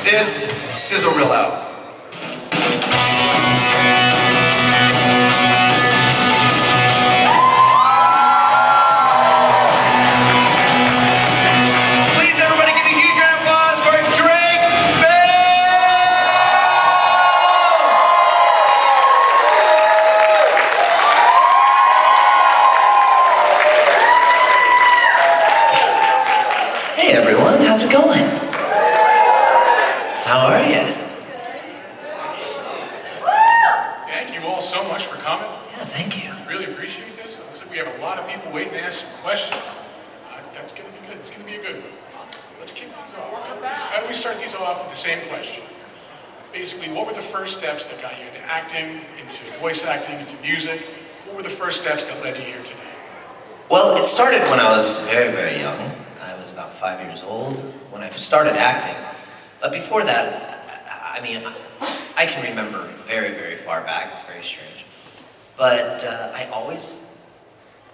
this sizzle reel out. Please, everybody, give a huge round of applause for DreakMeout! Hey everyone, how's it going? How are you? Thank you all so much for coming. Yeah, thank you. Really appreciate this. It looks like we have a lot of people waiting to ask some questions. That's going to be good. It's going to be a good one. Let's kick things off. How do we start these off with the same question? Basically, what were the first steps that got you into acting, into voice acting, into music? What were the first steps that led you here today? Well, it started when I was very, very young. I was about 5 years old when I started acting. But before that, I mean, I can remember very, very far back. It's very strange. But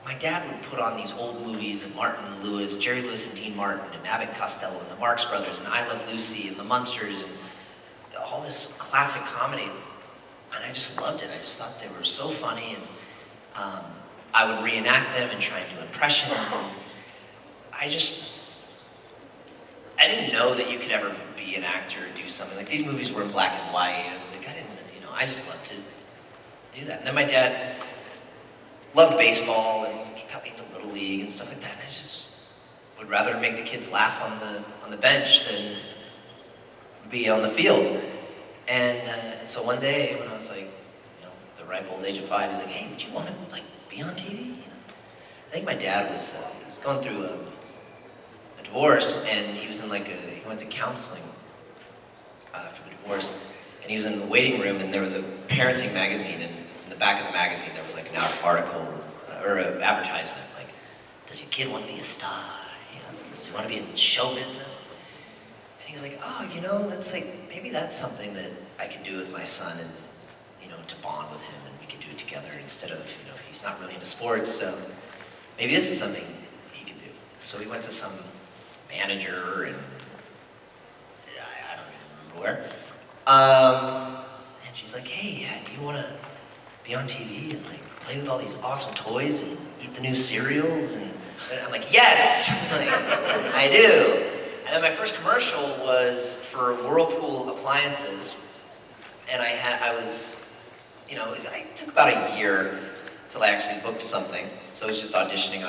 my dad would put on these old movies of Martin Lewis, Jerry Lewis and Dean Martin, and Abbott Costello, and the Marx Brothers, and I Love Lucy, and the Munsters, and all this classic comedy. And I just loved it. I just thought they were so funny, and I would reenact them and try and do impressions, and I didn't know that you could ever be an actor or do something. Like, these movies were in black and white. I was like, I just loved to do that. And then my dad loved baseball and got me into Little League and stuff like that. And I just would rather make the kids laugh on the bench than be on the field. And so one day when I was like, the ripe old age of 5, he's like, hey, would you want to be on TV? I think my dad was going through a divorce, and he was in he went to counseling for the divorce, and he was in the waiting room, and there was a parenting magazine, and in the back of the magazine there was an article or an advertisement, like, does your kid want to be a star? Does he want to be in show business? And he's like, oh, that's maybe that's something that I can do with my son, and to bond with him, and we can do it together instead of, he's not really into sports, so maybe this is something he can do. So we went to some manager, and I don't even remember where. And she's like, hey, do you want to be on TV and play with all these awesome toys and eat the new cereals? And I'm like, yes, I do. And then my first commercial was for Whirlpool appliances, and I took about a year till I actually booked something. So it was just auditioning.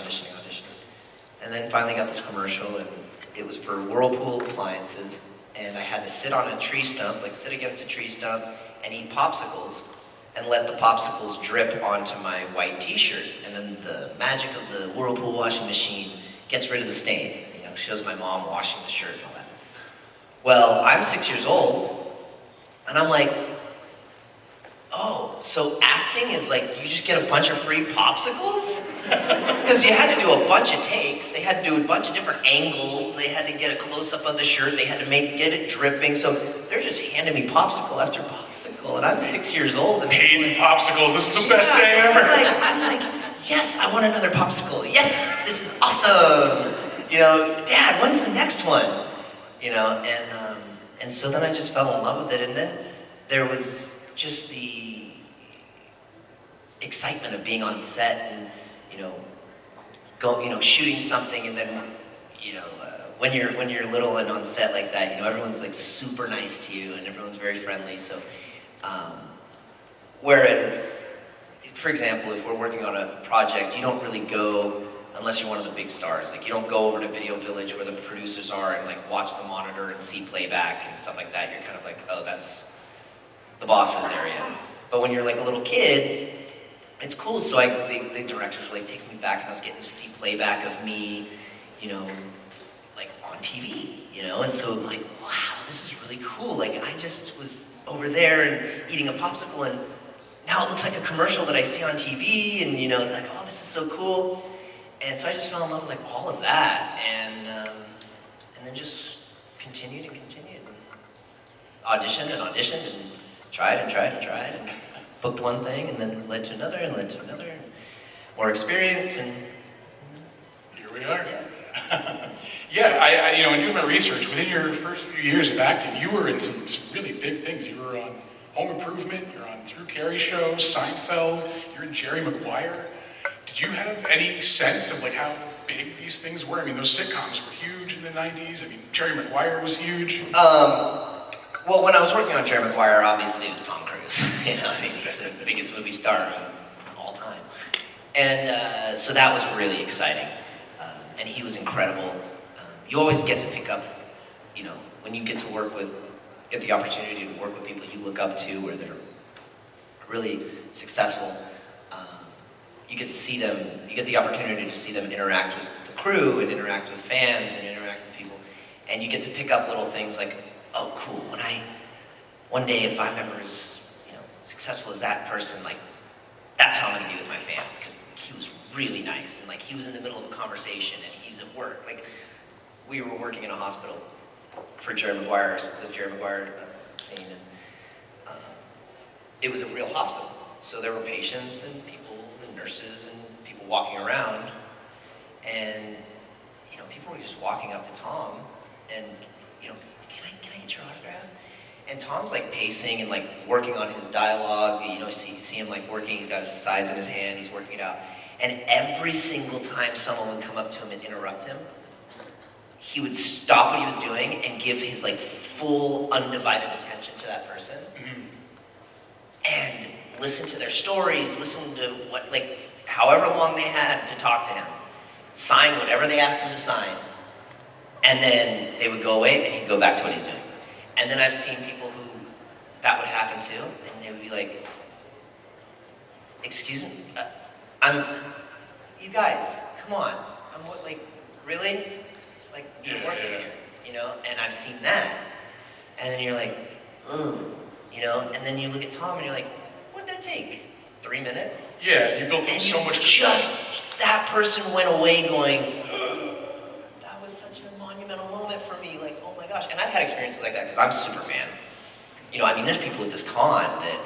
And then finally got this commercial, and it was for Whirlpool appliances, and I had to sit on a tree stump, sit against a tree stump, and eat popsicles, and let the popsicles drip onto my white t-shirt. And then the magic of the Whirlpool washing machine gets rid of the stain. Shows my mom washing the shirt and all that. Well, I'm 6 years old, and I'm like, oh, so acting is you just get a bunch of free popsicles? Because you had to do a bunch of takes, they had to do a bunch of different angles, they had to get a close-up of the shirt, they had to get it dripping, so they're just handing me popsicle after popsicle, and I'm 6 years old. And Paid popsicles, this is the best day ever. I'm like, yes, I want another popsicle, yes, this is awesome. Dad, when's the next one? And so then I just fell in love with it, and then there was just the excitement of being on set and shooting something, and then when you're little and on set like that, everyone's super nice to you and everyone's very friendly. So whereas, for example, if we're working on a project, you don't really go unless you're one of the big stars. You don't go over to Video Village where the producers are and watch the monitor and see playback and stuff like that. You're kind of oh, that's the boss's area. But when you're a little kid, it's cool. So the directors were taking me back, and I was getting to see playback of me, on TV, and so I'm like, wow, this is really cool. I just was over there and eating a popsicle, and now it looks like a commercial that I see on TV, and oh, this is so cool. And so I just fell in love with all of that, and then just continued and auditioned and tried and booked one thing, and then led to another, and more experience, and here we are. Yeah. Yeah, in doing my research, within your first few years of acting, you were in some really big things. You were on Home Improvement, you're on Drew Carey shows, Seinfeld, you're in Jerry Maguire. Did you have any sense of like how big these things were? I mean, those sitcoms were huge in the 90s. I mean, Jerry Maguire was huge. Well, when I was working on Jerry Maguire, obviously it was Tom Cruise. He's the biggest movie star of all time. And so that was really exciting. And he was incredible. You always get to pick up, when you get the opportunity to work with people you look up to or that are really successful, you get to see them, you get the opportunity to see them interact with the crew and interact with fans and interact with people. And you get to pick up little things like, oh, cool, one day if I'm ever as successful as that person, like, that's how I'm gonna be with my fans, because he was really nice, and like he was in the middle of a conversation and he's at work. Like, we were working in a hospital for Jerry Maguire, the Jerry Maguire scene, and it was a real hospital. So there were patients and people and nurses and people walking around, and people were just walking up to Tom and can I get your autograph? And Tom's like pacing and like working on his dialogue. See him like working. He's got his sides in his hand. He's working it out. And every single time someone would come up to him and interrupt him, he would stop what he was doing and give his like full undivided attention to that person. And listen to their stories, listen to however long they had to talk to him, sign whatever they asked him to sign, and then they would go away and he'd go back to what he's doing. And then I've seen people who that would happen to, and they would be like, excuse me, you guys, come on, really? Like, you're working here, and I've seen that. And then you're like, ugh, and then you look at Tom and you're like, what did that take? 3 minutes? Yeah, you built up so much. That person went away going, that was such a monumental moment for me, like, oh my gosh. And I've had experiences like that because I'm a super fan. There's people at this con that,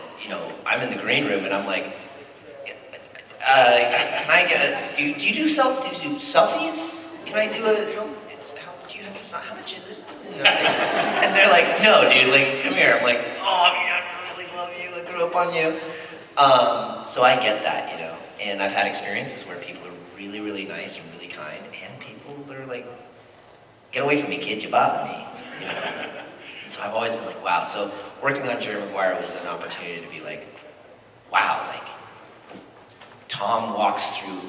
I'm in the green room and I'm like, can I get do you do selfies? Can I do do you have this, how much is it? And they're like, no, dude, like, come here. I'm like, oh, I really love you, I grew up on you. So I get that, and I've had experiences where people are really, really nice and really kind, and people that are like, get away from me, kid, you bother me. And so I've always been like, wow. So working on Jerry Maguire was an opportunity to be like, wow, like, Tom walks through,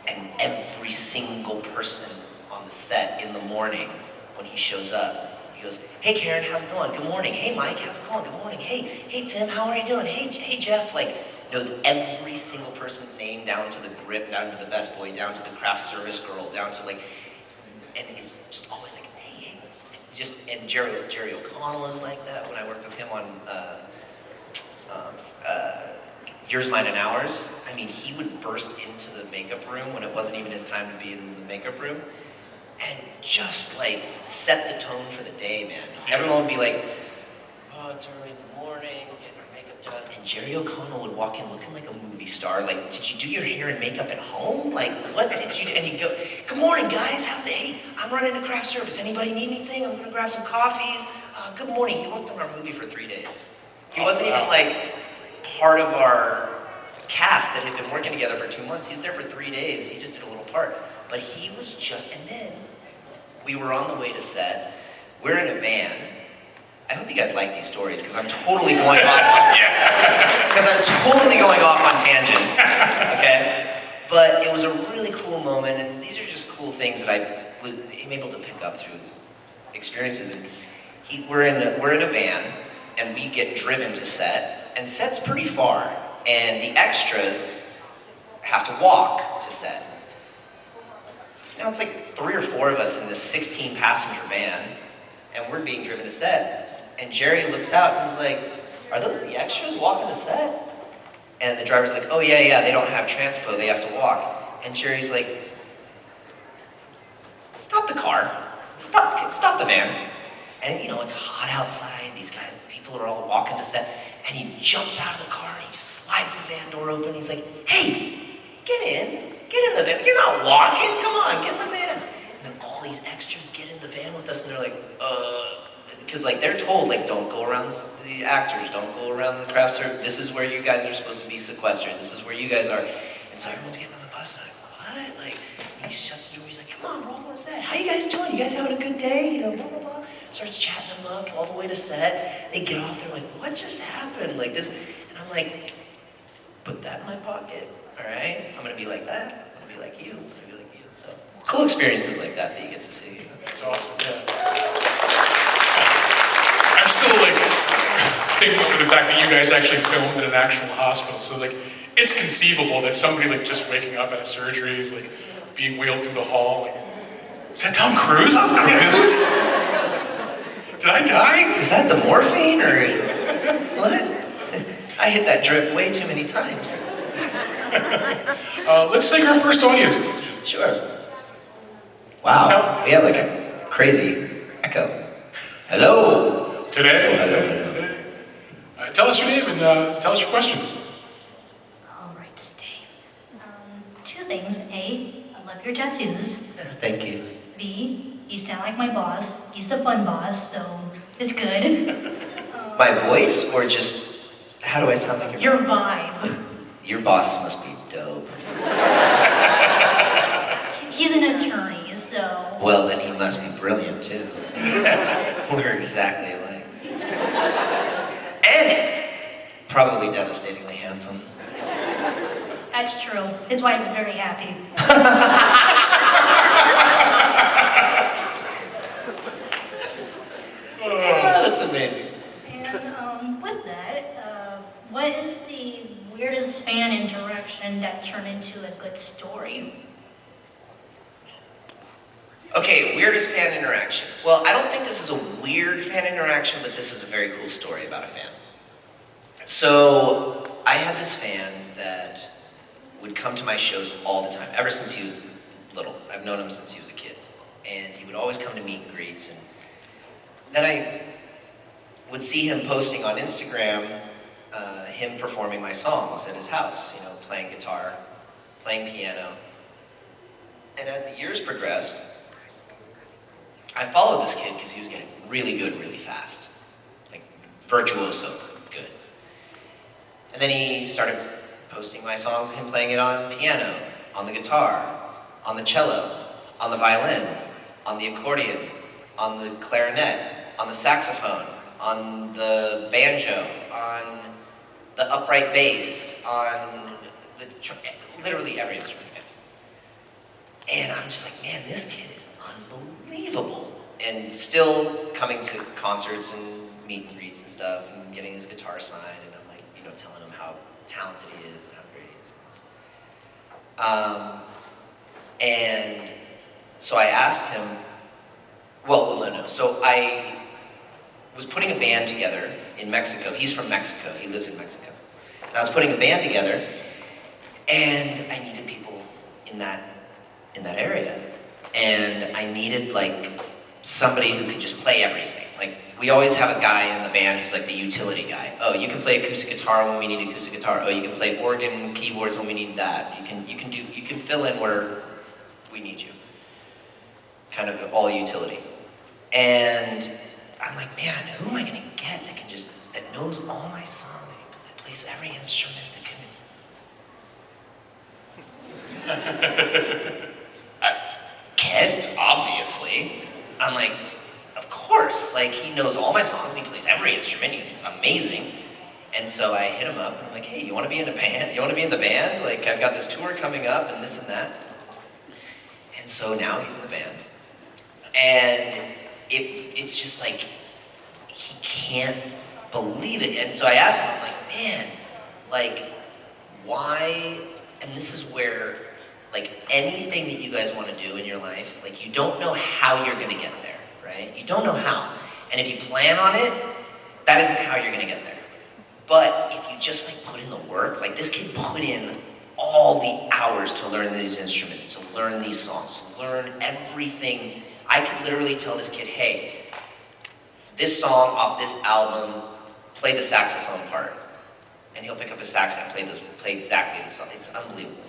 and every single person on the set in the morning when he shows up, he goes, hey Karen, how's it going? Good morning. Hey Mike, how's it going? Good morning. Hey Tim, how are you doing? Hey Jeff, like, knows every single person's name down to the grip, down to the best boy, down to the craft service girl, down to like, and he's just always like, hey. And Jerry O'Connell is like that. When I worked with him on Yours, Mine, and Ours, I mean, he would burst into the makeup room when it wasn't even his time to be in the makeup room, and just like set the tone for the day, man. Everyone would be like, oh, it's early in the morning, we're getting our makeup done. And Jerry O'Connell would walk in looking like a movie star. Like, did you do your hair and makeup at home? Like, what did you do? And he'd go, good morning, guys, how's it? Hey, I'm running to craft service. Anybody need anything? I'm gonna grab some coffees. Good morning. He worked on our movie for 3 days. He wasn't even like part of our cast that had been working together for 2 months. He was there for 3 days. He just did a little part. But he was just, and then we were on the way to set. We're in a van. I hope you guys like these stories because I'm totally going off on tangents. Okay? But it was a really cool moment, and these are just cool things that I'm able to pick up through experiences. And we're in a van, and we get driven to set, and set's pretty far, and the extras have to walk to set. Now it's like 3 or 4 of us in this 16-passenger van, and we're being driven to set, and Jerry looks out and he's like, are those the extras walking to set? And the driver's like, oh yeah, they don't have transpo, they have to walk. And Jerry's like, stop the car, stop the van. And it's hot outside, people are all walking to set, and he jumps out of the car and he slides the van door open, he's like, hey, get in the van, you're not walking, come on, get in the van. And then all these extras get in the because like they're told like don't go around the actors, don't go around the craft service. This is where you guys are supposed to be sequestered. This is where you guys are. And so everyone's getting on the bus and I'm like, what? Like, and he shuts the door. He's like, come on, we're all on set. How you guys doing? You guys having a good day? You know, blah blah blah. Starts chatting them up all the way to set. They get off. They're like, what just happened? Like this, and I'm like, put that in my pocket. All right, I'm gonna be like that. I'm gonna be like you. I'm gonna be like you. So cool experiences like that you get to see. That's awesome. Yeah. I'm still like thinking over the fact that you guys actually filmed in an actual hospital. So like, it's conceivable that somebody like just waking up out of surgery is like being wheeled through the hall. Like, is that Tom Cruise? Tom Cruise? Did I die? Is that the morphine or what? I hit that drip way too many times. Let's take our first audience question. Sure. Wow, we have like a crazy echo. Hello. Today. Hello. Tell us your name and tell us your question. All right, Steve. Two things. A, I love your tattoos. Thank you. B, you sound like my boss. He's the fun boss, so it's good. My voice or just, how do I sound like Your vibe. Your boss must be dope. He's an attorney, so... Well, then he must be brilliant too. We're exactly alike. And probably devastatingly handsome. That's true. His wife is very happy. That's amazing. And with that, what is the weirdest fan interaction that turned into a good story? Okay, weirdest fan interaction. Well, I don't think this is a weird fan interaction, but this is a very cool story about a fan. So, I had this fan that would come to my shows all the time, ever since he was little. I've known him since he was a kid. And he would always come to meet and greets. And then I would see him posting on Instagram, him performing my songs at his house, you know, playing guitar, playing piano. And as the years progressed, I followed this kid because he was getting really good really fast. Like, virtuoso good. And then he started posting my songs, him playing it on piano, on the guitar, on the cello, on the violin, on the accordion, on the clarinet, on the saxophone, on the banjo, on the upright bass, on the literally every instrument. And I'm just like, man, this kid is unbelievable. And still coming to concerts and meet and greets and stuff and getting his guitar signed, and I'm like, you know, telling him how talented he is and how great he is. And so I asked him, no. So I was putting a band together in Mexico. He's from Mexico. He lives in Mexico. And I was putting a band together, and I needed people in that area. And I needed like somebody who could just play everything. Like, we always have a guy in the band who's like the utility guy. Oh, you can play acoustic guitar when we need acoustic guitar. Oh, you can play organ, keyboards when we need that. You can fill in where we need you. Kind of all utility. And I'm like, man, who am I gonna get that knows all my songs, that plays every instrument, that can... Kent, obviously. I'm like, of course. Like, he knows all my songs and he plays every instrument. He's amazing. And so I hit him up and I'm like, hey, you want to be in a band? You want to be in the band? Like, I've got this tour coming up and this and that. And so now he's in the band. And it's just like, he can't believe it. And so I asked him, I'm like, man, like, why? And this is where, like, anything that you guys want to do in your life, like, you don't know how you're going to get there, right? You don't know how. And if you plan on it, that isn't how you're going to get there. But if you just, like, put in the work, like, this kid put in all the hours to learn these instruments, to learn these songs, to learn everything. I could literally tell this kid, hey, this song off this album, play the saxophone part. And he'll pick up his sax and play exactly the song. It's unbelievable.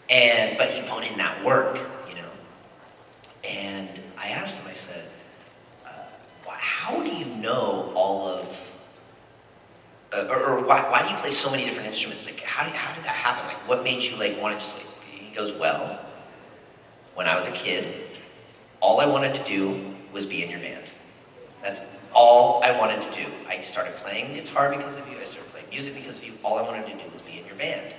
But he put in that work, you know. And I asked him, I said, how do play so many different instruments. Like, how did that happen? Like, what made you like want to just like? He goes, well, when I was a kid, all I wanted to do was be in your band. That's all I wanted to do. I started playing guitar because of you. I started playing music because of you. All I wanted to do was be in your band.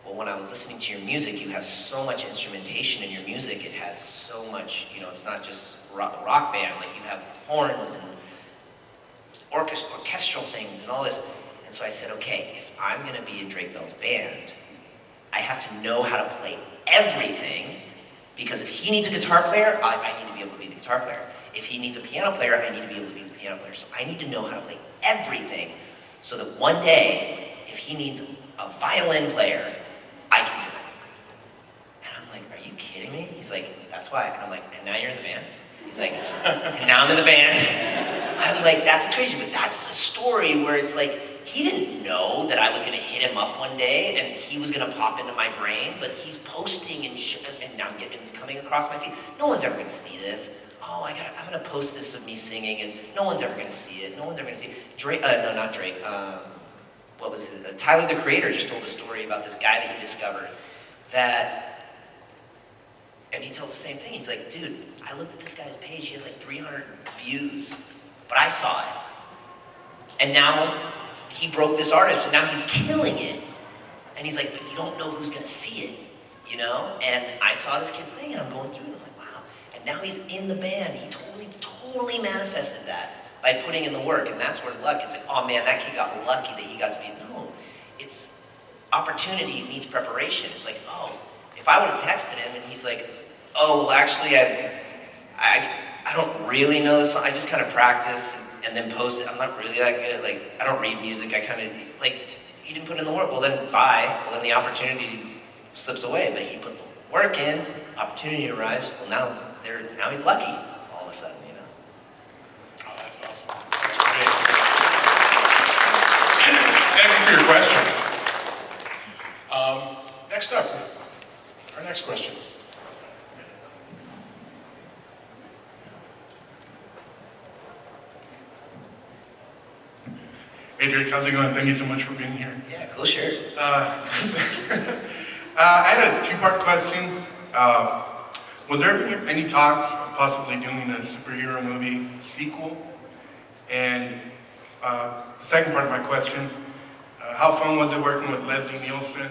Well, when I was listening to your music, you have so much instrumentation in your music. It has so much, it's not just rock band. Like, you have horns and orchestral things and all this. And so I said, okay, if I'm going to be in Drake Bell's band, I have to know how to play everything, because if he needs a guitar player, I need to be able to be the guitar player. If he needs a piano player, I need to be able to be the piano player. So I need to know how to play everything, so that one day, if he needs a violin player, I can do it. And I'm like, are you kidding me? He's like, that's why. And I'm like, and now you're in the band? He's like, and now I'm in the band. I'm like, that's what's crazy. But that's a story where it's like, he didn't know that I was going to hit him up one day and he was going to pop into my brain, but he's posting and now it's coming across my feed. No one's ever going to see this. Oh, I'm going to post this of me singing, and no one's ever going to see it. No one's ever going to see it. Drake, no, not Drake. What was it? Tyler, the Creator, just told a story about this guy that he discovered and he tells the same thing. He's like, dude, I looked at this guy's page. He had like 300 views, but I saw it. And now he broke this artist, and now he's killing it. And he's like, but you don't know who's gonna see it, And I saw this kid's thing, and I'm going through it, and I'm like, wow. And now he's in the band. He totally manifested that by putting in the work, and that's where luck, it's like, oh man, that kid got lucky that he got to be, no. It's opportunity meets preparation. It's like, oh, if I would have texted him, and he's like, oh, well, actually, I don't really know this song. I just kind of practice and then post it. I'm not really that good. Like, I don't read music. I kind of, like, he didn't put in the work. Well, then bye. Well, then the opportunity slips away. But he put the work in. Opportunity arrives. Well, now he's lucky all of a sudden, Oh, that's awesome. That's great. Thank you for your question. Next up, our next question. Hey Drake, how's it going? Thank you so much for being here. Yeah, cool shirt. I had a two-part question. Was there any talks of possibly doing a superhero movie sequel? And the second part of my question, how fun was it working with Leslie Nielsen,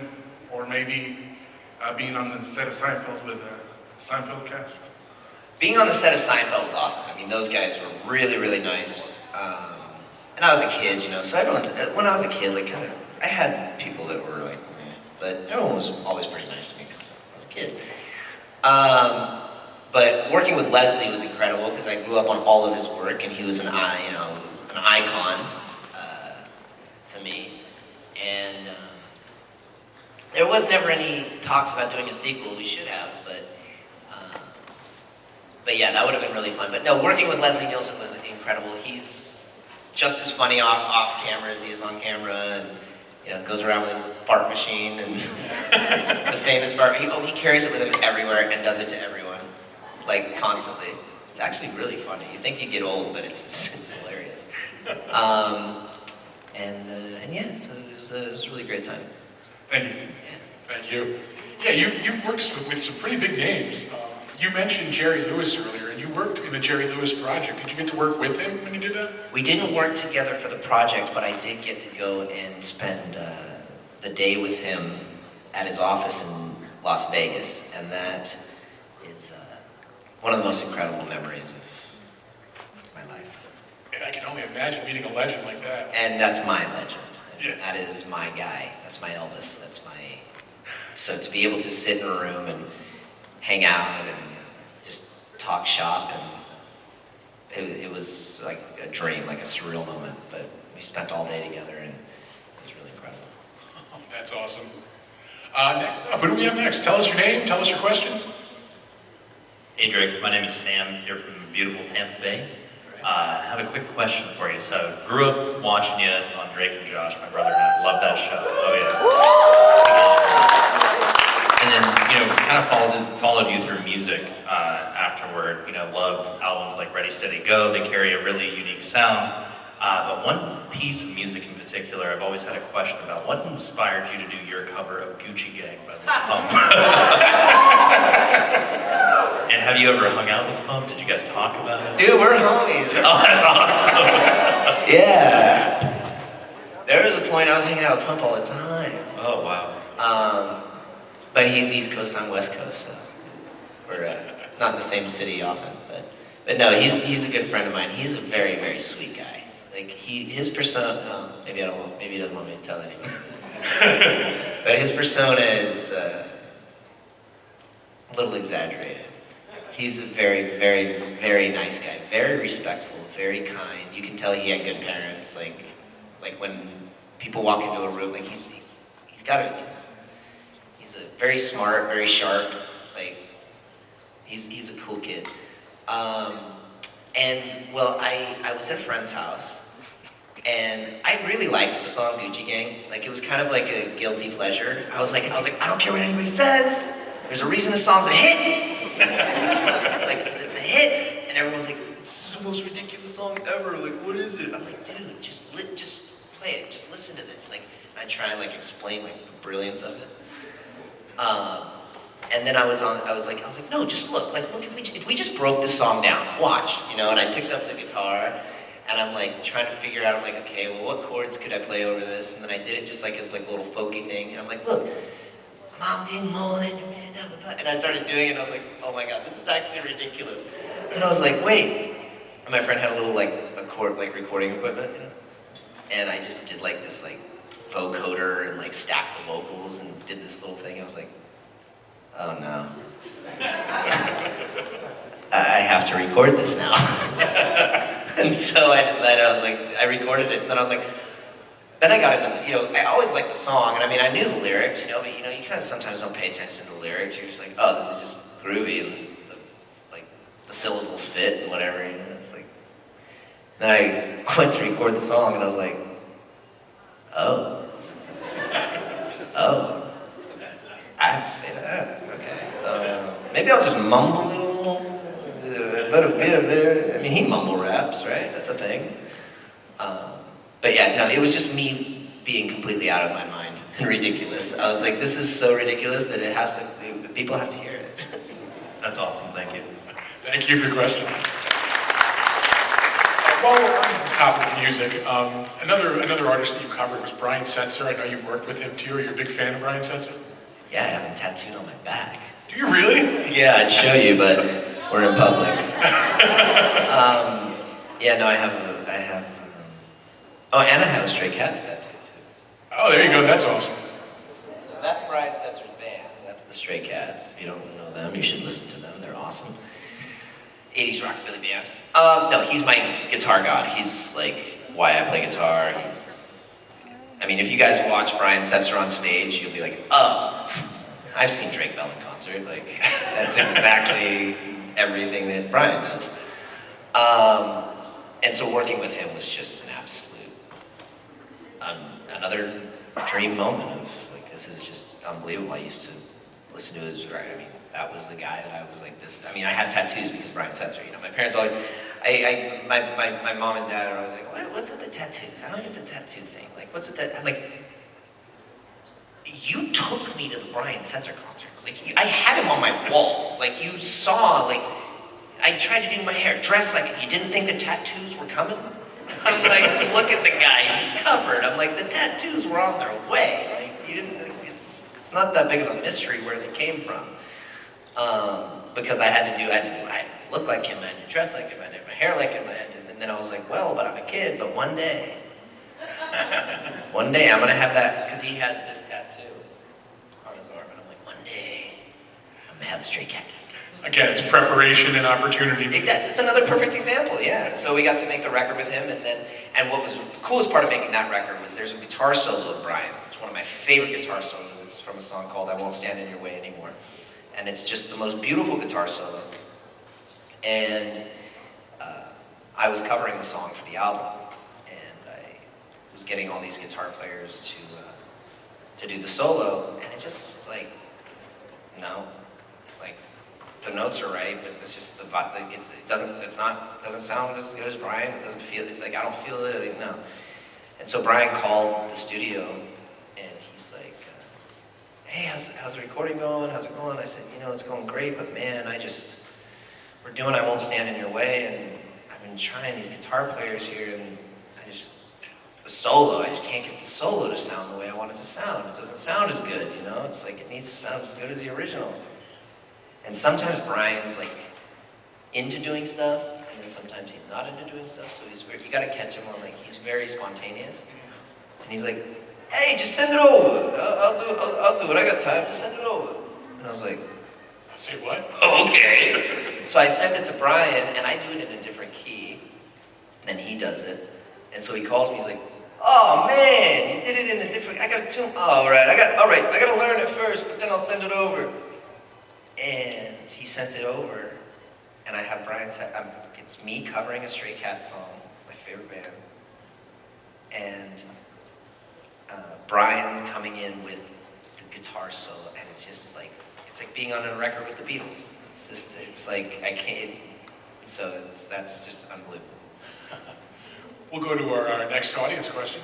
or maybe being on the set of Seinfeld with the Seinfeld cast? Being on the set of Seinfeld was awesome. I mean, those guys were really, really nice. And I was a kid, so when I was a kid, like, I had people that were like, but everyone was always pretty nice to me because I was a kid. But working with Leslie was incredible because I grew up on all of his work, and he was an icon to me. And there was never any talks about doing a sequel. We should have, but yeah, that would have been really fun. But no, working with Leslie Nielsen was incredible. He's just as funny off camera as he is on camera, and goes around with his fart machine and the famous fart. He carries it with him everywhere and does it to everyone, like constantly. It's actually really funny. You think you get old, but it's hilarious. And yeah, so it was a really great time. Thank you. Yeah. Thank you. Yeah, you've worked with some pretty big names. You mentioned Jerry Lewis earlier, and you worked in the Jerry Lewis project. Did you get to work with him when you did that? We didn't work together for the project, but I did get to go and spend the day with him at his office in Las Vegas, and that is one of the most incredible memories of my life. And I can only imagine meeting a legend like that. And that's my legend. Yeah. That is my guy. That's my Elvis. So to be able to sit in a room and hang out and just talk shop, and it was like a dream, like a surreal moment. But we spent all day together, and it was really incredible. Oh, that's awesome. Next up, who do we have next? Tell us your name, tell us your question. Hey Drake, my name is Sam, here from beautiful Tampa Bay. I have a quick question for you. So, grew up watching you on Drake and Josh, my brother and I. Love that show. Oh yeah. And then, kind of followed you through music afterward. Loved albums like Ready, Steady, Go. They carry a really unique sound. But one piece of music in particular, I've always had a question about. What inspired you to do your cover of Gucci Gang by the Pump? And have you ever hung out with the Pump? Did you guys talk about it? Dude, we're homies. Oh, that's awesome. Yeah. There was a point I was hanging out with Pump all the time. Oh, wow. But he's East Coast, I'm West Coast, so we're not in the same city often. But no, he's a good friend of mine. He's a very, very sweet guy. Like his persona. Oh, maybe he doesn't want me to tell anyone. But his persona is a little exaggerated. He's a very, very, very nice guy. Very respectful, very kind. You can tell he had good parents. Like when people walk into a room, like he's a very smart, very sharp. Like he's a cool kid. And well, I was at a friend's house, and I really liked the song Gucci Gang. Like it was kind of like a guilty pleasure. I was like, I don't care what anybody says. There's a reason the song's a hit. Like, 'cause it's a hit, and everyone's like, this is the most ridiculous song ever. Like, what is it? I'm like, dude, just play it. Just listen to this. Like, I try and like explain like the brilliance of it. And then I was like, no, just look if we just broke this song down, watch, you know. And I picked up the guitar, and I'm like trying to figure out. I'm like, okay, well, what chords could I play over this? And then I did it just like as like a little folky thing. And I'm like, look, Mom did more than you made up about. And I started doing it, and I was like, oh my god, this is actually ridiculous. And I was like, wait. And my friend had a little like a chord like recording equipment, you know. And I just did like this like vocoder and like stacked the vocals and did this little thing. And I was like, oh no. I have to record this now. And so I decided, I recorded it, and then I was like, then I got into, you know, I always liked the song, and I mean, I knew the lyrics, you know, but you know, you kind of sometimes don't pay attention to the lyrics. You're just like, oh, this is just groovy, and the syllables fit, and whatever, you know, it's like. Then I went to record the song, and I was like, oh, I have to say that, okay. Maybe I'll just mumble a little, I mean, he mumble raps, right? That's a thing. But yeah, no, it was just me being completely out of my mind and ridiculous. I was like, this is so ridiculous that people have to hear it. That's awesome, thank you. Thank you for your question. While we're on the topic of music, another artist that you covered was Brian Setzer. I know you worked with him too. Are you a big fan of Brian Setzer? Yeah, I have him tattooed on my back. Do you really? Yeah, I'd show you, but we're in public. Yeah, no, I have. Oh, and I have a Stray Cats tattoo too. Oh, there you go. That's awesome. So that's Brian Setzer's band. That's the Stray Cats. If you don't know them, you should listen to them. They're awesome. 80s rockabilly band. No, he's my guitar god. He's like why I play guitar. I mean, if you guys watch Brian Setzer on stage, you'll be like, oh, I've seen Drake Bell in concert. Like, that's exactly everything that Brian does. And so working with him was just an absolute, another dream moment of, like, this is just unbelievable. I used to listen to his, I mean, that was the guy that I was like, this, I mean, I have tattoos because Brian Setzer, you know. My parents always, my mom and dad are always like, what's with the tattoos? I don't get the tattoo thing. Like, what's with that? I'm like, you took me to the Brian Setzer concerts. Like, I had him on my walls. Like, you saw, like, I tried to do my hair, dress like it. You didn't think the tattoos were coming? I'm like, look at the guy, he's covered. I'm like, the tattoos were on their way. Like, you didn't, like, it's not that big of a mystery where they came from. Because I look like him, I had to dress like him, I had my hair like him, and then I was like, well, but I'm a kid, but one day I'm gonna have that, because he has this tattoo on his arm, and I'm like, one day, I'm gonna have the Stray Cat tattoo. Again, it's preparation and opportunity. It's another perfect example, yeah. So we got to make the record with him, and what was the coolest part of making that record was there's a guitar solo of Brian's. It's one of my favorite guitar solos. It's from a song called I Won't Stand in Your Way Anymore. And it's just the most beautiful guitar solo. And I was covering the song for the album, and I was getting all these guitar players to do the solo, and it just was like, no. Like, the notes are right, but it's just like it doesn't sound as good as Brian. It doesn't feel. It's like I don't feel it. Like, no. And so Brian called the studio, and he's like, "Hey, how's the recording going? How's it going?" I said, "It's going great, but man, we're doing I Won't Stand in Your Way, and I've been trying these guitar players here, and the solo, I just can't get the solo to sound the way I want it to sound. It doesn't sound as good, It's like it needs to sound as good as the original." And sometimes Brian's like into doing stuff, and then sometimes he's not into doing stuff. So you gotta catch him on he's very spontaneous, and he's like, "Hey, just send it over. I'll do it. I got time. Just send it over." And I was like, Say what? "Oh, okay." So I sent it to Brian, and I do it in a different key than he does it. And so he calls me. He's like, "Oh man, you did it in a different. I gotta tune. All right. I gotta learn it first, but then I'll send it over." And he sent it over, and I have Brian say, it's me covering a Stray Cats song, my favorite band, and Brian coming in with the guitar solo, and it's like being on a record with the Beatles. It's like I can't. That's just unbelievable. We'll go to our next audience question.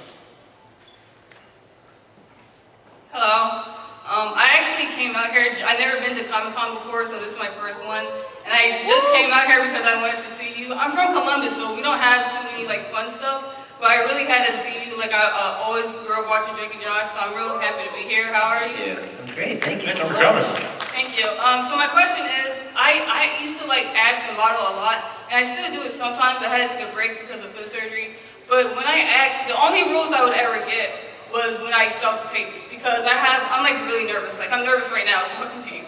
Hello. I actually came out here, I've never been to Comic-Con before, so this is my first one. And I just came out here because I wanted to see you. I'm from Columbus, so we don't have too many fun stuff, but I really had to see you. I always grew up watching Drake and Josh, so I'm real happy to be here. How are you? Yeah, I'm great. Thank you Thank so you for much. coming. Thank you. So my question is, I used to act and model a lot, and I still do it sometimes. I had to take a break because of foot surgery. But when I act, the only rules I would ever get was when I self-taped, because I'm really nervous. I'm nervous right now talking to you.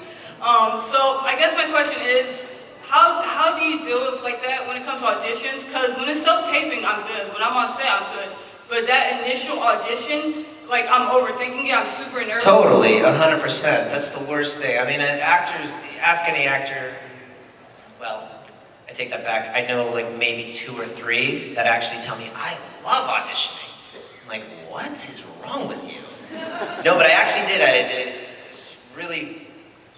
So I guess my question is, how do you deal with that when it comes to auditions? Because when it's self-taping, I'm good. When I'm on set, I'm good. But that initial audition, I'm overthinking it. I'm super nervous. Totally, 100%. That's the worst thing. I mean, actors, ask any actor, well, I take that back. I know maybe 2 or 3 that actually tell me, "I love auditioning." I'm like, what is wrong with you? No, but I actually did. This really,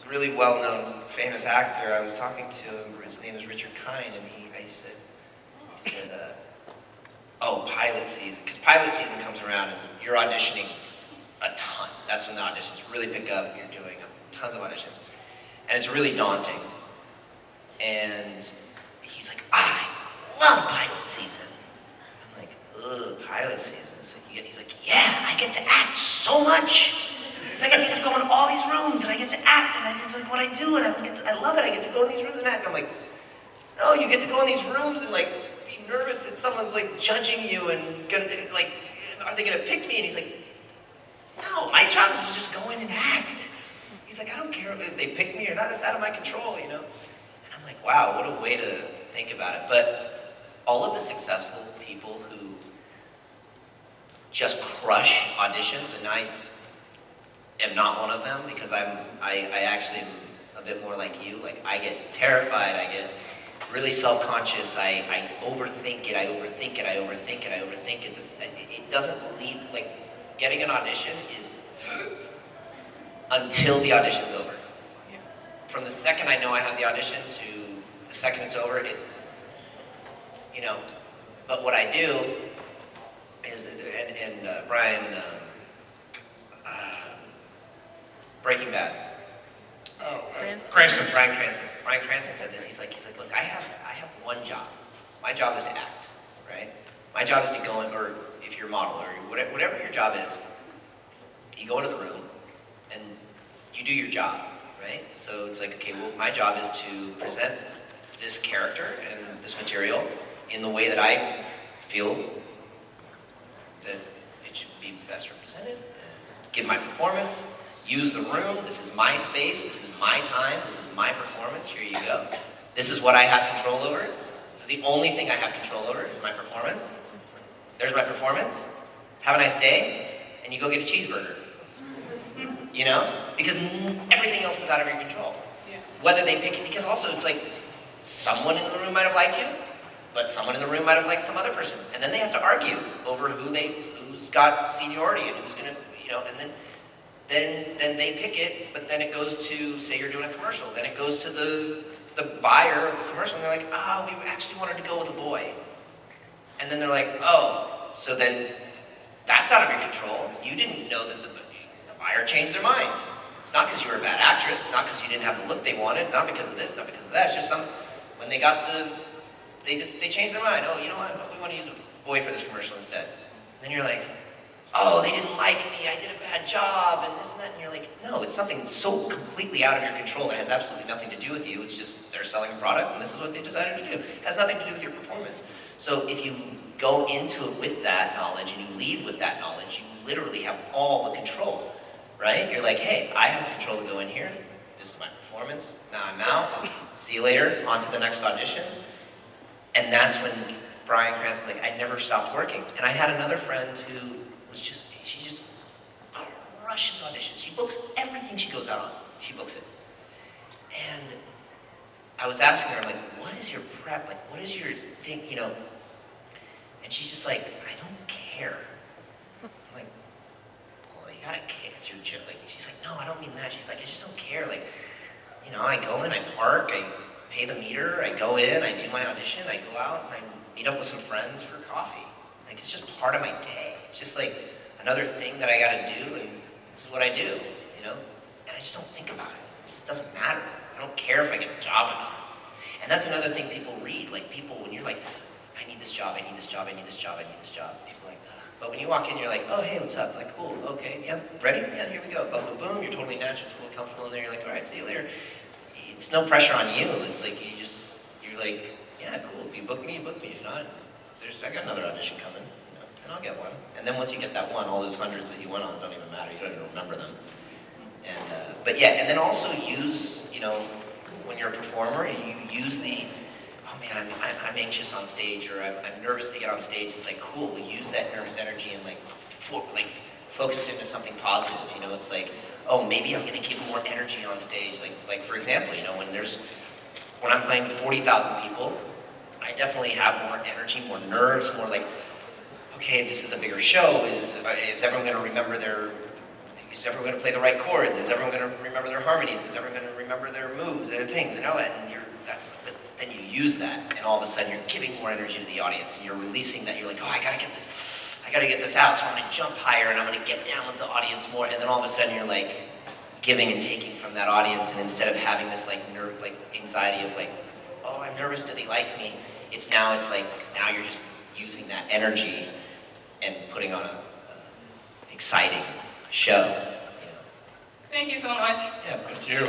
really well-known, famous actor, I was talking to him, his name is Richard Kind, and he said, oh, pilot season, because pilot season comes around and you're auditioning a ton. That's when the auditions really pick up. You're doing tons of auditions. And it's really daunting. And he's like, "I love pilot season." I'm like, "Ugh, pilot season." He's like, "Yeah, I get to act so much." He's like, "I get to go in all these rooms and I get to act, and it's what I do, and I love it. I get to go in these rooms and act." And I'm like, "No, you get to go in these rooms and be nervous that someone's judging you and are they gonna pick me?" And he's like, "No, my job is to just go in and act." He's like, "I don't care if they pick me or not. That's out of my control, And I'm like, wow, what a way to think about it. But all of the successful people who just crush auditions, and I am not one of them, because I actually am a bit more like you. I get terrified, I get really self-conscious, I overthink it, I overthink it. It doesn't leave, getting an audition is until the audition's over. From the second I know I have the audition to the second it's over, it's, but what I do is, and Brian, Breaking Bad. Oh, Cranston. Brian Cranston said this. He's like, "Look, I have one job. My job is to act, right? My job is to go in, or if you're a model, or whatever your job is, you go into the room and you do your job, right? So it's okay, well, my job is to present this character and this material in the way that I feel that it should be best represented, give my performance, use the room. This is my space, this is my time, this is my performance, here you go. This is what I have control over. This is the only thing I have control over, is my performance. There's my performance. Have a nice day, and you go get a cheeseburger. Because everything else is out of your control. Yeah. Whether they pick it, because also it's someone in the room might have liked you, but someone in the room might have liked some other person. And then they have to argue over who's got seniority and who's gonna, and then then they pick it, but then it goes to, say you're doing a commercial, then it goes to the buyer of the commercial, and they're like, we actually wanted to go with a boy. And then they're like, oh, so then that's out of your control. You didn't know that the buyer changed their mind. It's not because you were a bad actress, it's not because you didn't have the look they wanted, not because of this, not because of that. It's just when they got they changed their mind. Oh, you know what, we want to use a boy for this commercial instead. And then you're like, oh, they didn't like me, I did a bad job, and this and that. And you're like, no, it's something so completely out of your control that has absolutely nothing to do with you. It's just they're selling a product, and this is what they decided to do. It has nothing to do with your performance. So if you go into it with that knowledge, and you leave with that knowledge, you literally have all the control, right? You're like, hey, I have the control to go in here. This is my performance. Now I'm out. See you later. On to the next audition. And that's when Bryan Cranston's like, I never stopped working. And I had another friend who she just crushes auditions. She books everything she goes out on. She books it. And I was asking her, like, what is your prep? Like, what is your thing, you know? And she's just like, I don't care. I'm like, well, you gotta care. It's your job. Like, she's like, no, I don't mean that. She's like, I just don't care. Like, you know, I go in, I park, I pay the meter, I go in, I do my audition, I go out, and I meet up with some friends for coffee. Like, it's just part of my day. It's just like another thing that I gotta do, and this is what I do, you know? And I just don't think about it. It just doesn't matter. I don't care if I get the job or not. And that's another thing people read. Like, people, when you're like, I need this job, I need this job, I need this job, I need this job. People are like, ugh. But when you walk in, you're like, oh, hey, what's up? Like, cool, okay, yeah, ready? Yeah, here we go. Boom, boom, boom. You're totally natural, totally comfortable in there. You're like, all right, see you later. It's no pressure on you. It's like, you're like, yeah, cool. If you book me, you book me. If not, I got another audition coming, you know, and I'll get one. And then once you get that one, all those hundreds that you went on don't even matter. You don't even remember them. And, but yeah, and then also use, you know, when you're a performer, you use the, oh man, I'm anxious on stage, or I'm nervous to get on stage. It's like, cool, we'll use that nervous energy and like focus it into something positive. You know, it's like, oh, maybe I'm gonna give more energy on stage. Like for example, you know, when I'm playing to 40,000 people, I definitely have more energy, more nerves, more like, okay, this is a bigger show. Is everyone gonna remember is everyone gonna play the right chords? Is everyone gonna remember their harmonies? Is everyone gonna remember their moves, their things, and all that? And but then you use that, and all of a sudden you're giving more energy to the audience, and you're releasing that. You're like, oh, I gotta get this out, so I'm gonna jump higher, and I'm gonna get down with the audience more, and then all of a sudden you're like giving and taking from that audience, and instead of having this like anxiety of like, oh, I'm nervous, do they like me? It's now you're just using that energy and putting on a exciting show. You know. Thank you so much. Yeah, Thank you.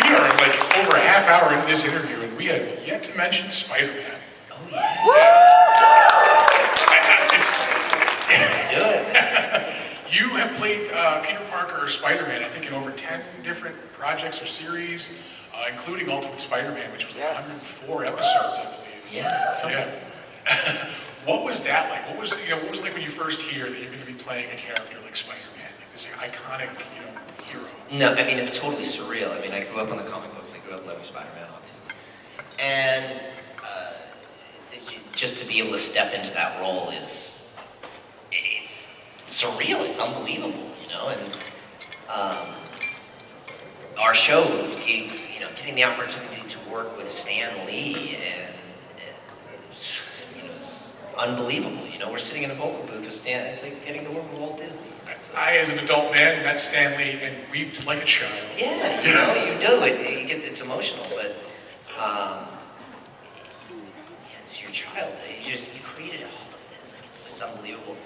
We are like over a half hour into this interview, and we have yet to mention Spider-Man. oh yeah. Do it. You have played Peter Parker or Spider-Man, I think, in over 10 different projects or series, including Ultimate Spider-Man, which was like 104 episodes, I believe. Yeah. Something. Yeah. What was that like? What was it like when you first hear that you're going to be playing a character like Spider-Man, like this iconic, hero? No, I mean, it's totally surreal. I mean, I grew up on the comic books. I grew up loving Spider-Man, obviously. And just to be able to step into that role it's surreal. It's unbelievable, you know. And our show, getting the opportunity to work with Stan Lee, and it's unbelievable. You know, we're sitting in a vocal booth with Stan. It's like getting to work with Walt Disney. So. I, as an adult man, met Stan Lee and wept like a child. Yeah, you know, you do. It's emotional, but it's your child. You created all of this. Like, it's just unbelievable.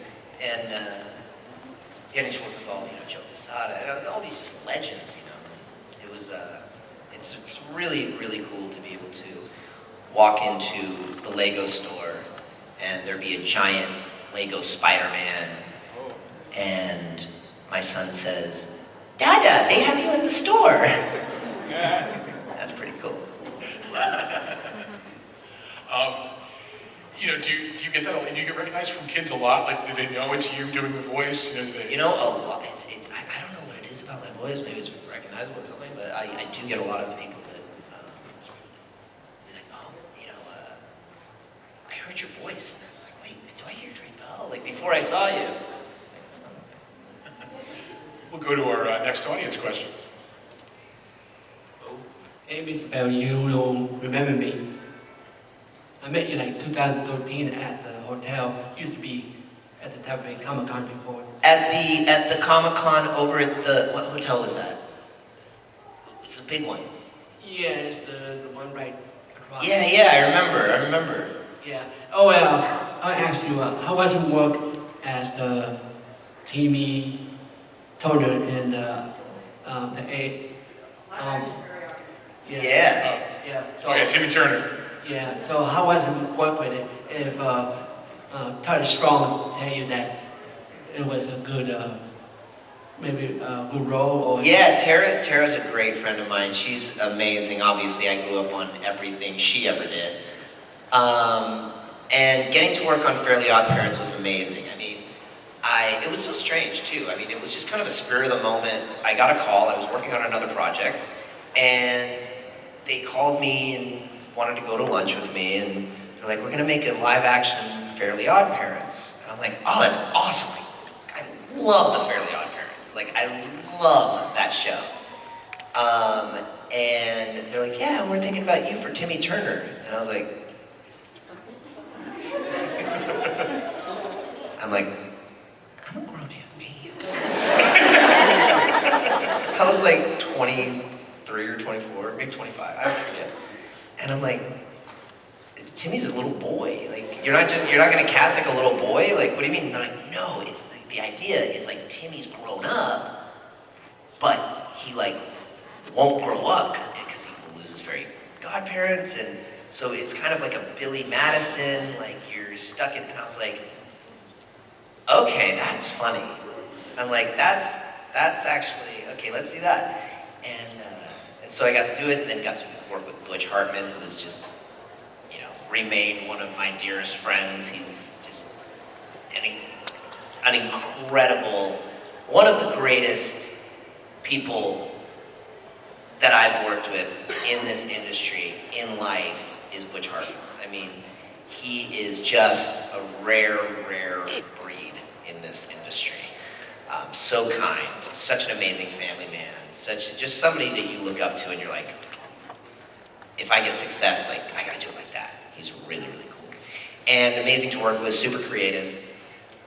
And getting to work with all, Joe Quesada, and all these just legends, It was, it's really, really cool to be able to walk into the Lego store and there be a giant Lego Spider-Man, and my son says, "Dada, they have you at the store." That's pretty cool. Do you get that? Do you get recognized from kids a lot? Like, do they know it's you doing the voice? A lot. I don't know what it is about my voice. Maybe it's recognizable or something, but I do get a lot of people that be like, "Oh, I heard your voice," and I was like, "Wait, do I hear Drake Bell?" Like before I saw you. go to our next audience question. Hey, Mr. Bell, you will remember me. I met you like 2013 at the hotel. Used to be at the Tampa Bay Comic-Con before. At the Comic-Con over at the, what hotel was that? It's a big one. Yeah, it's the one right across. Yeah, I remember. Yeah. Oh, well, I asked you, how was it work as the Timmy Turner and the A? Yeah. Yeah. So, Oh yeah, Timmy Turner. yeah. So how was it work with it? If Tara Strong tell you that it was a good, maybe a good role or? Yeah, Tara's a great friend of mine. She's amazing. Obviously, I grew up on everything she ever did. And getting to work on Fairly Odd Parents was amazing. I mean, it was so strange too. I mean, it was just kind of a spur of the moment. I got a call. I was working on another project, and they called me and wanted to go to lunch with me, and they're like, "We're gonna make a live-action Fairly Odd Parents." And I'm like, "Oh, that's awesome! I love the Fairly Odd Parents. Like, I love that show." And they're like, "Yeah, we're thinking about you for Timmy Turner." And I was like, I'm like, I'm a grown-ass man. I was like 23 or 24, maybe 25, I forget. And I'm like, Timmy's a little boy. Like, you're not gonna cast like a little boy? Like, what do you mean? And they're like, no, it's the idea is like Timmy's grown up, but he like won't grow up because he will lose his fairy godparents, and so it's kind of like a Billy Madison, like you're stuck in, and I was like, okay, that's funny. I'm like, that's actually, okay, let's do that. And so I got to do it, and then got to work with Butch Hartman, who was just, you know, remained one of my dearest friends. He's just an incredible, one of the greatest people that I've worked with in this industry, in life, is Butch Hartman. I mean, he is just a rare breed in this industry. So kind, such an amazing family man, just somebody that you look up to and you're like, if I get success, like, I gotta do it like that. He's really cool. And amazing to work with, super creative.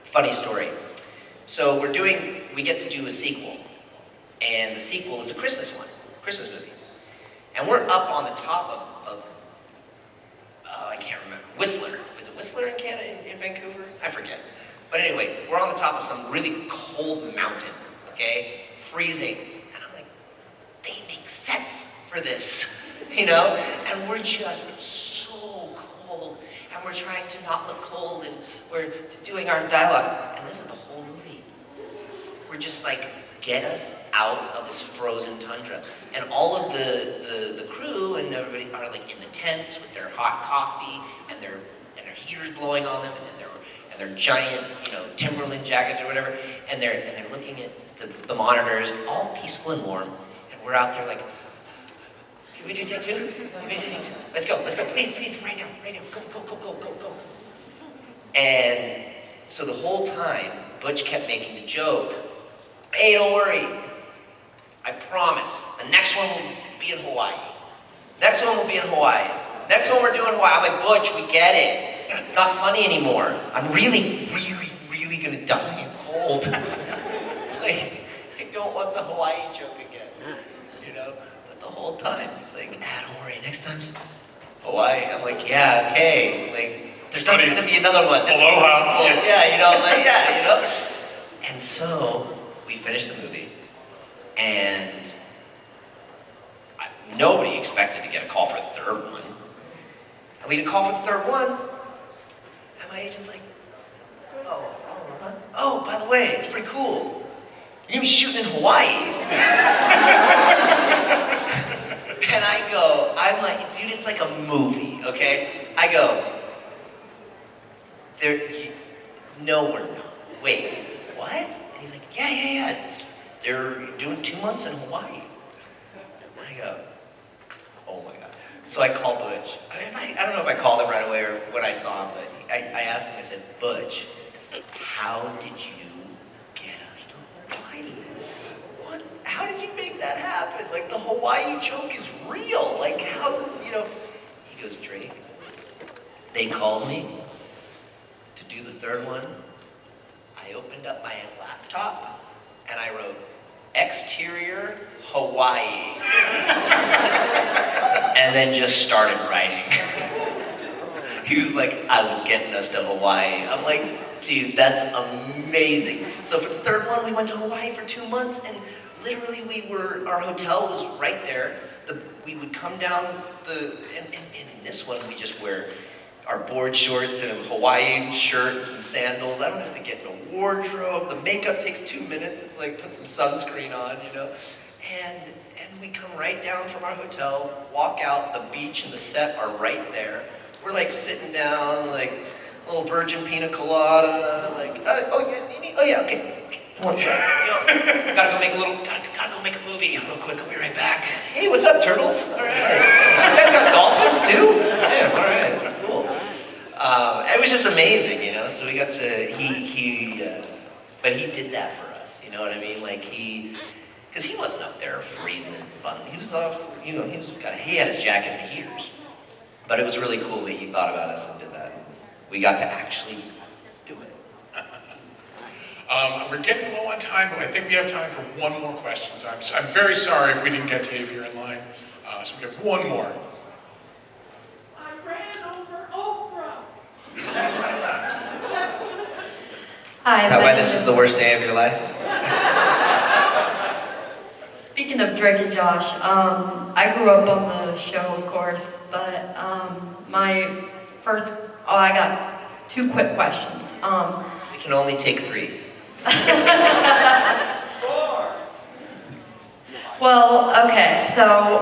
Funny story. So we get to do a sequel. And the sequel is a Christmas movie. And we're up on the top of I can't remember, Whistler. Is it Whistler in Canada, in Vancouver? I forget. But anyway, we're on the top of some really cold mountain, okay? Freezing. And I'm like, they make sets for this, you know? And we're just so cold. And we're trying to not look cold, and we're doing our dialogue. And this is the whole movie. We're just like, get us out of this frozen tundra. And all of the crew and everybody are like in the tents with their hot coffee and their heaters blowing on them, and their giant, you know, Timberland jackets or whatever, and they're looking at the monitors, all peaceful and warm, and we're out there like, can we do take two? Can we do take two? Let's go, please, right now, go. And so the whole time, Butch kept making the joke, hey, don't worry, I promise, the next one will be in Hawaii. Next one we're doing Hawaii. I'm like, Butch, we get it. It's not funny anymore. I'm really gonna die in cold. Like, I don't want the Hawaii joke again, you know? But the whole time, he's like, don't worry, next time's Hawaii. I'm like, yeah, okay. Like, there's not gonna be another one. Aloha. Yeah, you know, like, yeah, you know? And so, we finished the movie, and nobody expected to get a call for the third one. And we get a call for the third one, and my agent's like, oh, by the way, it's pretty cool. You're gonna be shooting in Hawaii. And I'm like, dude, it's like a movie, okay? I go, no, we're not. Wait, what? And he's like, yeah. They're doing 2 months in Hawaii. And I go, oh my God. So I call Butch. I don't know if I called him right away or when I saw him, but I asked him, I said, Butch, how did you get us to Hawaii? Like, the Hawaii joke is real. Like, how, you know? He goes, Drake, they called me to do the third one. I opened up my laptop and I wrote, exterior Hawaii. And then just started writing. He was like, I was getting us to Hawaii. I'm like, dude, that's amazing. So for the third one, we went to Hawaii for 2 months, and literally our hotel was right there. We would come down and in this one, we just wear our board shorts and a Hawaiian shirt and some sandals. I don't have to get in a wardrobe. The makeup takes 2 minutes. It's like, put some sunscreen on, you know? And we come right down from our hotel, walk out, the beach and the set are right there. We're like sitting down, like a little virgin pina colada, like, oh, you guys need me? Oh yeah, okay. One sec. Gotta go make a movie real quick. I'll be right back. Hey, what's up, turtles? All right. You guys got dolphins too? Yeah, all right, that's cool. It was just amazing, you know. So we got to but he did that for us. You know what I mean? Like because he wasn't up there freezing and bun. He was off. You know, he had his jacket and heaters. But it was really cool that he thought about us and did that. We got to actually do it. We're getting low on time, but I think we have time for one more question. I'm very sorry if we didn't get to you if you're in line. So we have one more. I ran over Oprah. Hi. Is that why this is the worst day of your life? Speaking of Drake and Josh, I grew up on the show, of course, but I got 2 quick questions. We can only take 3. Well, okay, so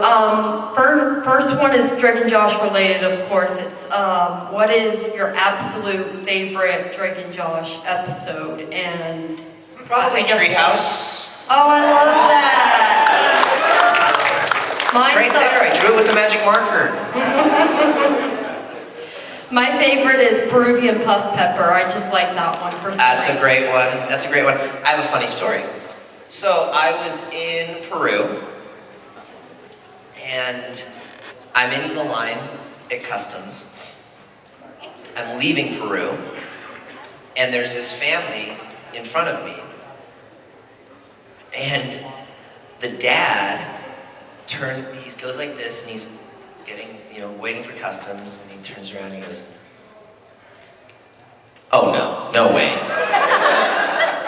first one is Drake and Josh related, of course. It's what is your absolute favorite Drake and Josh episode? And Probably Treehouse. Oh, I love that. Mine's Right there, I drew it with the magic marker. My favorite is Peruvian puff pepper. I just like that one for some That's a reason. great one. That's a great one. I have a funny story. So I was in Peru, and I'm in the line at customs. I'm leaving Peru, and there's this family in front of me. And the dad he goes like this, and he's getting, waiting for customs, and he turns around and he goes, oh no way.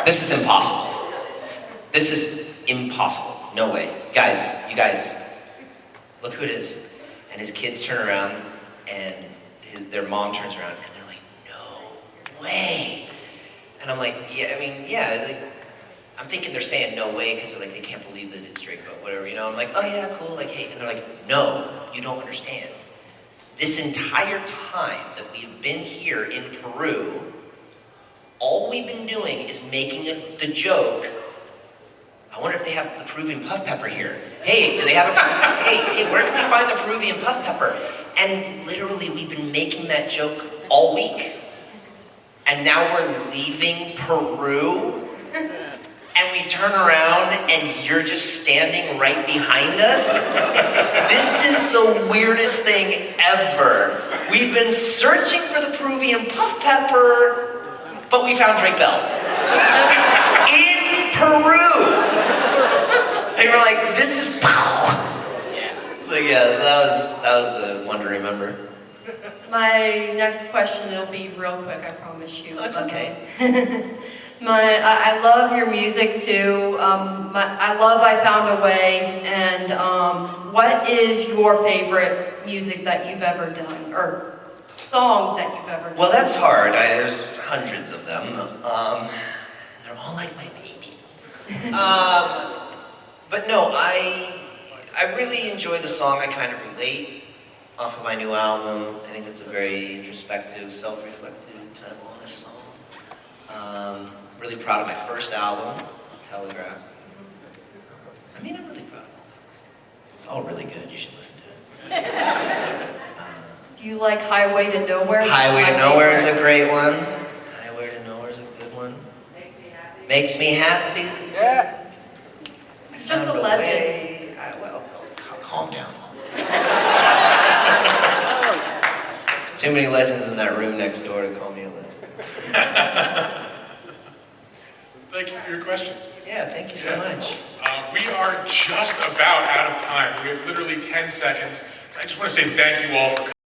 This is impossible. This is impossible. No way. You guys, look who it is. And his kids turn around, and their mom turns around, and they're like, no way. And I'm like, I'm thinking they're saying no way because they're like, they can't believe that it's Drake, but whatever, I'm like, oh yeah, cool, like, hey. And they're like, no, you don't understand. This entire time that we've been here in Peru, all we've been doing is making the joke, I wonder if they have the Peruvian puff pepper here. Hey, do they have hey, where can we find the Peruvian puff pepper? And literally, we've been making that joke all week. And now we're leaving Peru, and we turn around, and you're just standing right behind us? This is the weirdest thing ever. We've been searching for the Peruvian puff pepper, but we found Drake Bell. In Peru! They were like, this is yeah. So yeah, so that was one to remember. My next question, it'll be real quick, I promise you. Oh, it's okay. I love your music too. I love I Found a Way. And what is your favorite music that you've ever done, or song that you've ever done? Well, that's hard. There's hundreds of them. They're all like my babies. But no, I really enjoy the song I Kind of Relate off of my new album. I think it's a very introspective, self-reflective, kind of honest song. Really proud of my first album, Telegraph. I'm really proud of it. It's all really good. You should listen to it. Do you like Highway to Nowhere? Highway to Nowhere is a great one. Highway to Nowhere is a good one. Makes me happy. Yeah. Just a legend. calm down. There's too many legends in that room next door to call me a legend. Thank you for your question. Yeah, thank you so much. We are just about out of time. We have literally 10 seconds. I just want to say thank you all for coming.